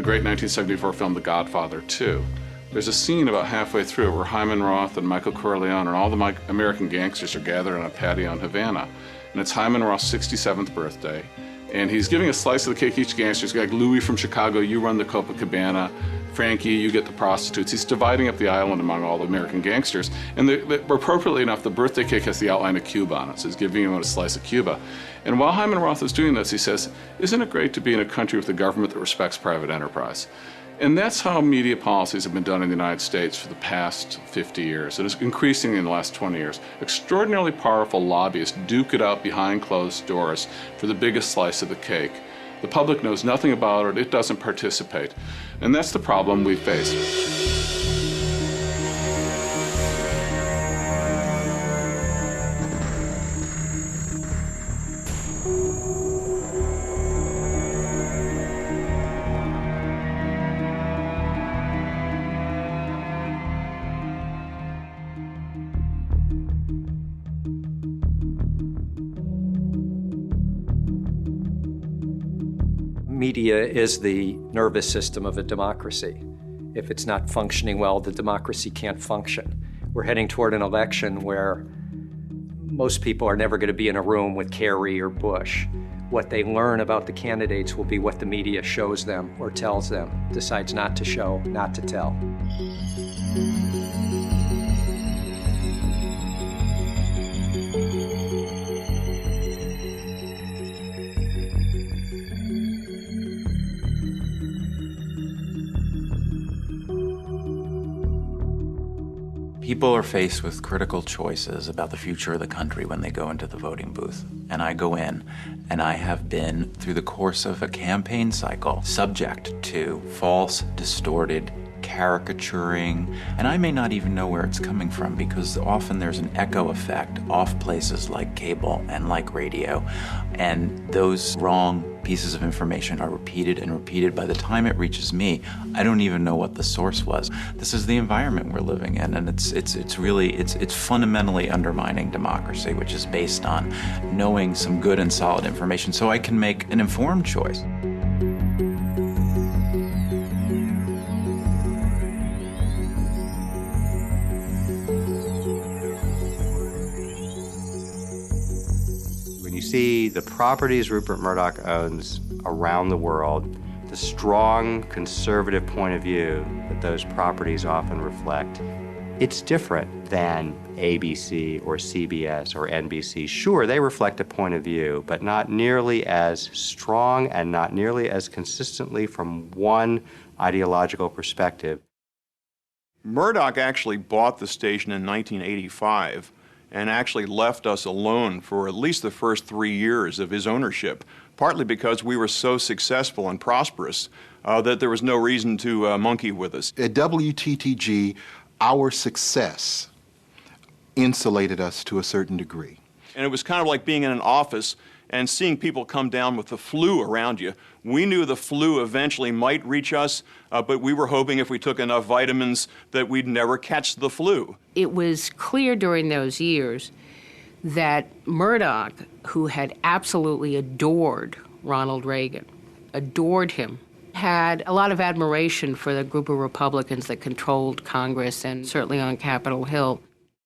great 1974 film The Godfather 2. There's a scene about halfway through where Hyman Roth and Michael Corleone and all the American gangsters are gathered on a patio in Havana. And it's Hyman Roth's 67th birthday. And he's giving a slice of the cake each gangster. He's got Louis from Chicago, you run the Copacabana. Frankie, you get the prostitutes. He's dividing up the island among all the American gangsters. And appropriately enough, the birthday cake has the outline of Cuba on it. So he's giving him a slice of Cuba. And while Hyman Roth is doing this, he says, "Isn't it great to be in a country with a government that respects private enterprise?" And that's how media policies have been done in the United States for the past 50 years. It is increasing in the last 20 years. Extraordinarily powerful lobbyists duke it out behind closed doors for the biggest slice of the cake. The public knows nothing about it, it doesn't participate. And that's the problem we face. Media is the nervous system of a democracy. If it's not functioning well, the democracy can't function. We're heading toward an election where most people are never going to be in a room with Kerry or Bush. What they learn about the candidates will be what the media shows them or tells them, decides not to show, not to tell. People are faced with critical choices about the future of the country when they go into the voting booth. And I go in, and I have been, through the course of a campaign cycle, subject to false, distorted, caricaturing, and I may not even know where it's coming from because often there's an echo effect off places like cable and like radio, and those wrong pieces of information are repeated and repeated. By the time it reaches me, I don't even know what the source was. This is the environment we're living in, and it's fundamentally undermining democracy, which is based on knowing some good and solid information so I can make an informed choice. You see the properties Rupert Murdoch owns around the world, the strong conservative point of view that those properties often reflect. It's different than ABC or CBS or NBC. Sure, they reflect a point of view, but not nearly as strong and not nearly as consistently from one ideological perspective. Murdoch actually bought the station in 1985 and actually left us alone for at least the first 3 years of his ownership, partly because we were so successful and prosperous that there was no reason to monkey with us. At WTTG, our success insulated us to a certain degree. And it was kind of like being in an office and seeing people come down with the flu around you. We knew the flu eventually might reach us, but we were hoping if we took enough vitamins that we'd never catch the flu. It was clear during those years that Murdoch, who had absolutely adored Ronald Reagan, adored him, had a lot of admiration for the group of Republicans that controlled Congress and certainly on Capitol Hill.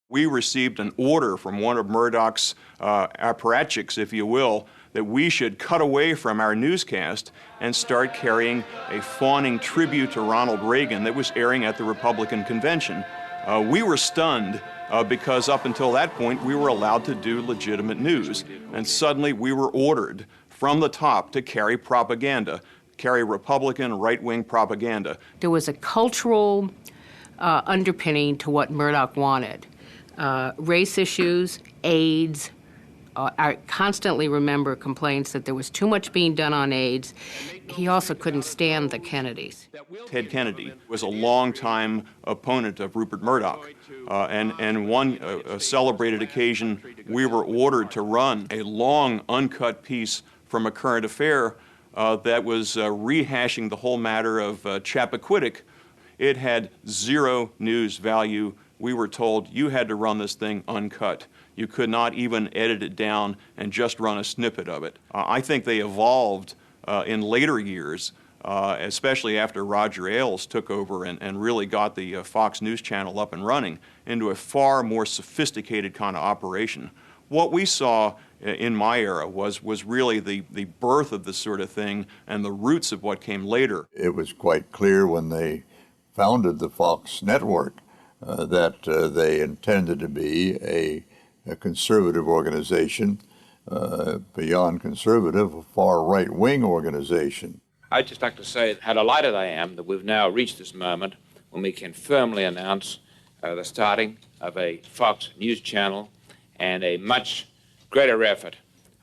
We received an order from one of Murdoch's apparatchiks, if you will, that we should cut away from our newscast and start carrying a fawning tribute to Ronald Reagan that was airing at the Republican convention. We were stunned because up until that point we were allowed to do legitimate news, and suddenly we were ordered from the top to carry propaganda, carry Republican right-wing propaganda. There was a cultural underpinning to what Murdoch wanted. Race issues, AIDS. I constantly remember complaints that there was too much being done on AIDS. He also couldn't stand the Kennedys. Ted Kennedy was a longtime opponent of Rupert Murdoch, and one celebrated occasion, we were ordered to run a long, uncut piece from a current affair that was rehashing the whole matter of Chappaquiddick. It had zero news value. We were told you had to run this thing uncut. You could not even edit it down and just run a snippet of it. I think they evolved in later years especially after Roger Ailes took over and really got the Fox News Channel up and running, into a far more sophisticated kind of operation. What we saw in my era was really the birth of this sort of thing and the roots of what came later. It was quite clear when they founded the Fox network that they intended to be a conservative organization, beyond conservative, a far right-wing organization. I'd just like to say how delighted I am that we've now reached this moment when we can firmly announce the starting of a Fox News channel and a much greater effort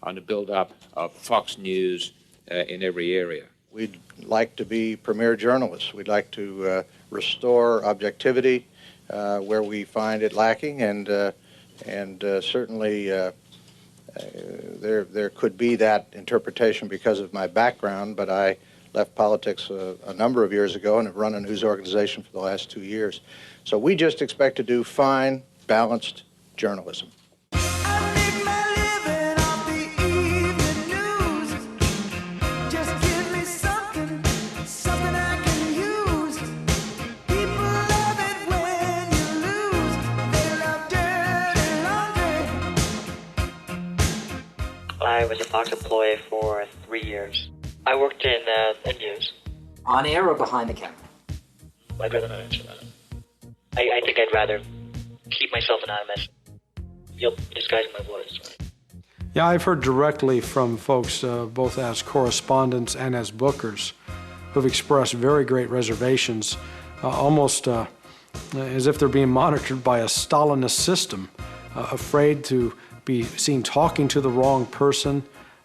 on the build-up of Fox News in every area. We'd like to be premier journalists. We'd like to restore objectivity where we find it lacking, and certainly there could be that interpretation because of my background, but I left politics a number of years ago and have run a news organization for the last 2 years. So we just expect to do fine, balanced journalism. I was a Fox employee for 3 years. I worked in news. On air or behind the camera? I'd rather not answer that. I think I'd rather keep myself anonymous. You'll disguise my voice, right? Yeah, I've heard directly from folks, both as correspondents and as bookers, who've expressed very great reservations, almost as if they're being monitored by a Stalinist system, afraid to be seen talking to the wrong person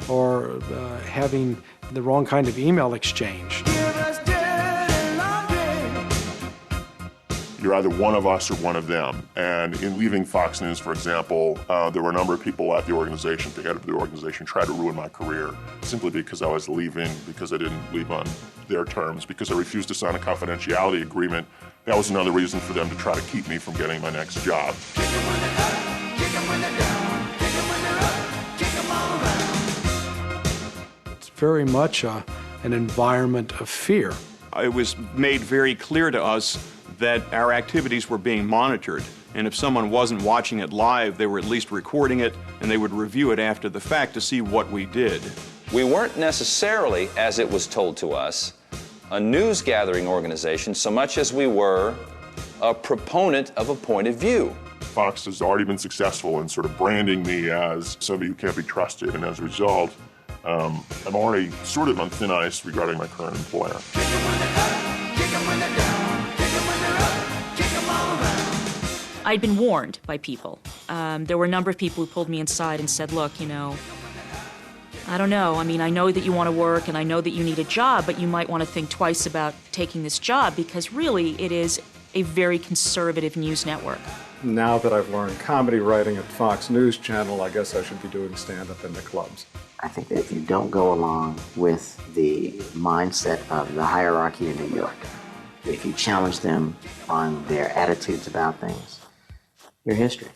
or having the wrong kind of email exchange. You're either one of us or one of them. And in leaving Fox News, for example, there were a number of people at the organization, the head of the organization, tried to ruin my career simply because I was leaving, because I didn't leave on their terms, because I refused to sign a confidentiality agreement. That was another reason for them to try to keep me from getting my next job. It's very much an environment of fear. It was made very clear to us that our activities were being monitored, and if someone wasn't watching it live, they were at least recording it, and they would review it after the fact to see what we did. We weren't necessarily, as it was told to us, a news-gathering organization so much as we were a proponent of a point of view. Fox has already been successful in sort of branding me as somebody who can't be trusted, and as a result, I'm already sort of on thin ice regarding my current employer. I'd been warned by people. There were a number of people who pulled me inside and said, look, you know, I don't know. I mean, I know that you want to work and I know that you need a job, but you might want to think twice about taking this job because really it is a very conservative news network. Now that I've learned comedy writing at Fox News Channel, I guess I should be doing stand-up in the clubs. I think that if you don't go along with the mindset of the hierarchy in New York, if you challenge them on their attitudes about things, your history.